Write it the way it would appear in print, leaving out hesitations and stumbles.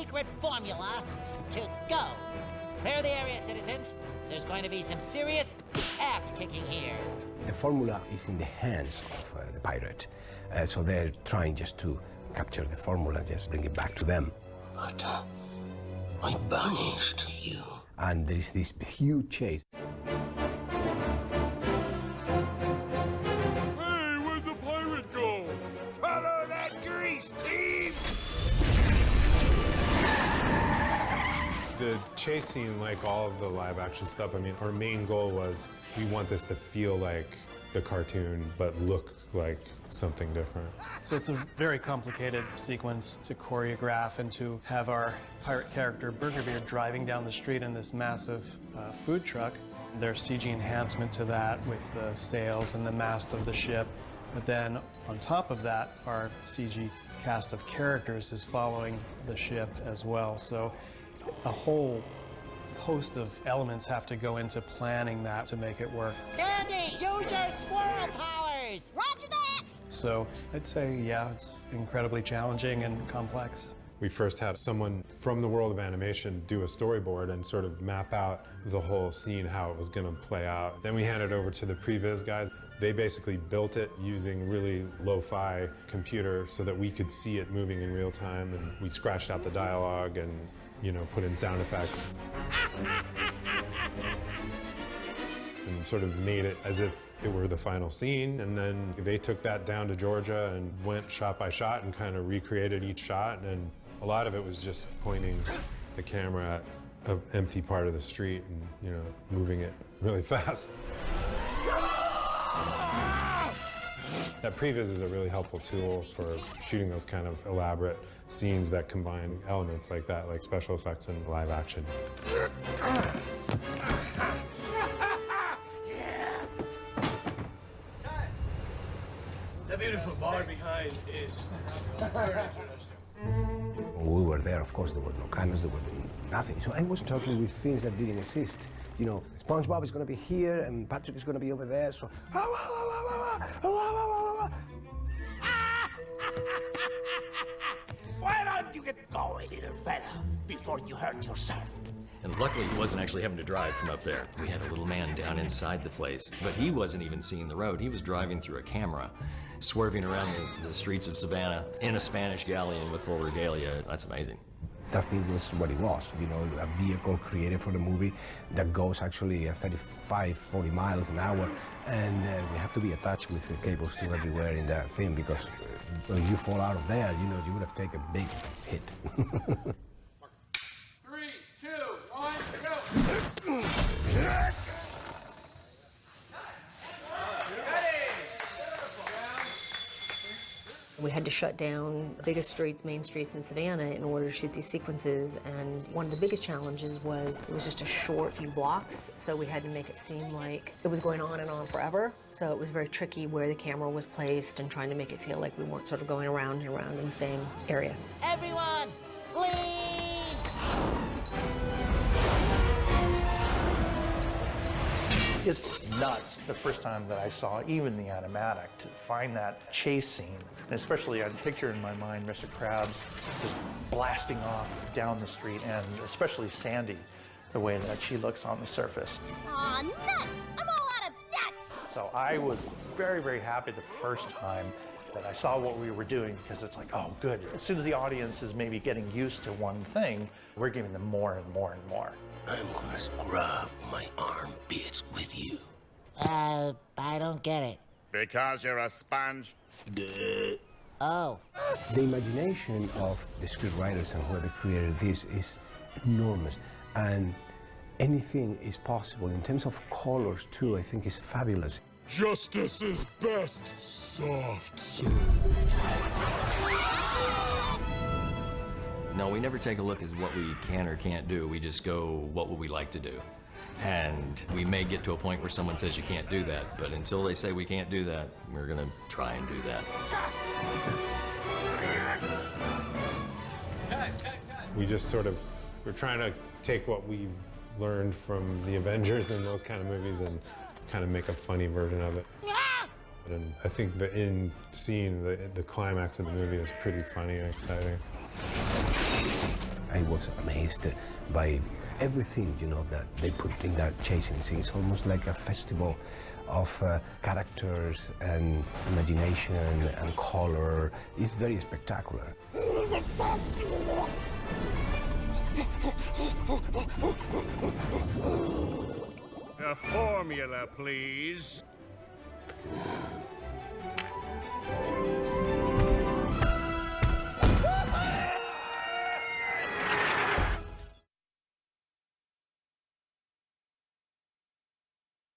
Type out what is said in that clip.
secret formula to go. Clear the area, citizens. There's going to be some serious aft kicking here. The formula is in the hands of the pirate, so they're trying just to capture the formula, just bring it back to them. But I banished you. And there is this huge chase. Hey, where'd the pirate go? Follow that grease, team! The chase scene, like all of the live action stuff, I mean, our main goal was we want this to feel like the cartoon, but look like something different. So it's a very complicated sequence to choreograph and to have our pirate character, Burger Beard, driving down the street in this massive food truck. There's CG enhancement to that with the sails and the mast of the ship. But then on top of that, our CG cast of characters is following the ship as well. So a whole host of elements have to go into planning that to make it work. Sandy, use your squirrel powers! Roger that! So I'd say, yeah, it's incredibly challenging and complex. We first had someone from the world of animation do a storyboard and sort of map out the whole scene, how it was going to play out. Then we handed it over to the previs guys. They basically built it using really lo-fi computer so that we could see it moving in real time, and we scratched out the dialogue and, you know, put in sound effects. And sort of made it as if it were the final scene, and then they took that down to Georgia and went shot by shot and kind of recreated each shot, and a lot of it was just pointing the camera at an empty part of the street and, you know, moving it really fast. That previs is a really helpful tool for shooting those kind of elaborate scenes that combine elements like that, like special effects and live action. The beautiful bar behind is very interesting. When we were there, of course, there were no cameras, there were nothing. So I was talking with things that didn't exist. You know, SpongeBob is going to be here, and Patrick is going to be over there, so... Why don't you get going, little fella, before you hurt yourself? And luckily, he wasn't actually having to drive from up there. We had a little man down inside the place, but he wasn't even seeing the road. He was driving through a camera, swerving around the streets of Savannah in a Spanish galleon with full regalia. That's amazing. That thing was what it was, you know, a vehicle created for the movie that goes actually at 35, 40 miles an hour, and we have to be attached with cables to everywhere in that thing, because when you fall out of there, you know, you would have taken a big hit. 3, 2, 1, go! We had to shut down biggest streets, main streets in Savannah in order to shoot these sequences, and one of the biggest challenges was it was just a short few blocks, so we had to make it seem like it was going on and on forever. So it was very tricky where the camera was placed and trying to make it feel like we weren't sort of going around and around in the same area. Everyone, lean! It's nuts the first time that I saw even the animatic, to find that chase scene. And especially I picture in my mind Mr. Krabs just blasting off down the street, and especially Sandy, the way that she looks on the surface. Aw, nuts! I'm all out of nuts! So I was very, very happy the first time that I saw what we were doing, because it's like, oh, good. As soon as the audience is maybe getting used to one thing, we're giving them more and more and more. I'm gonna scrub my armpits with you. I don't get it. Because you're a sponge. Oh. The imagination of the scriptwriters and whoever created this is enormous, and anything is possible. In terms of colors, too, I think is fabulous. Justice is best soft served. No, we never take a look at what we can or can't do. We just go, what would we like to do? And we may get to a point where someone says you can't do that, but until they say we can't do that, we're gonna try and do that. We just sort of, we're trying to take what we've learned from the Avengers and those kind of movies and kind of make a funny version of it. And I think the end scene, the climax of the movie is pretty funny and exciting. I was amazed by everything, you know, that they put in that chasing scene. It's almost like a festival of characters and imagination and color. It's very spectacular. A formula, please.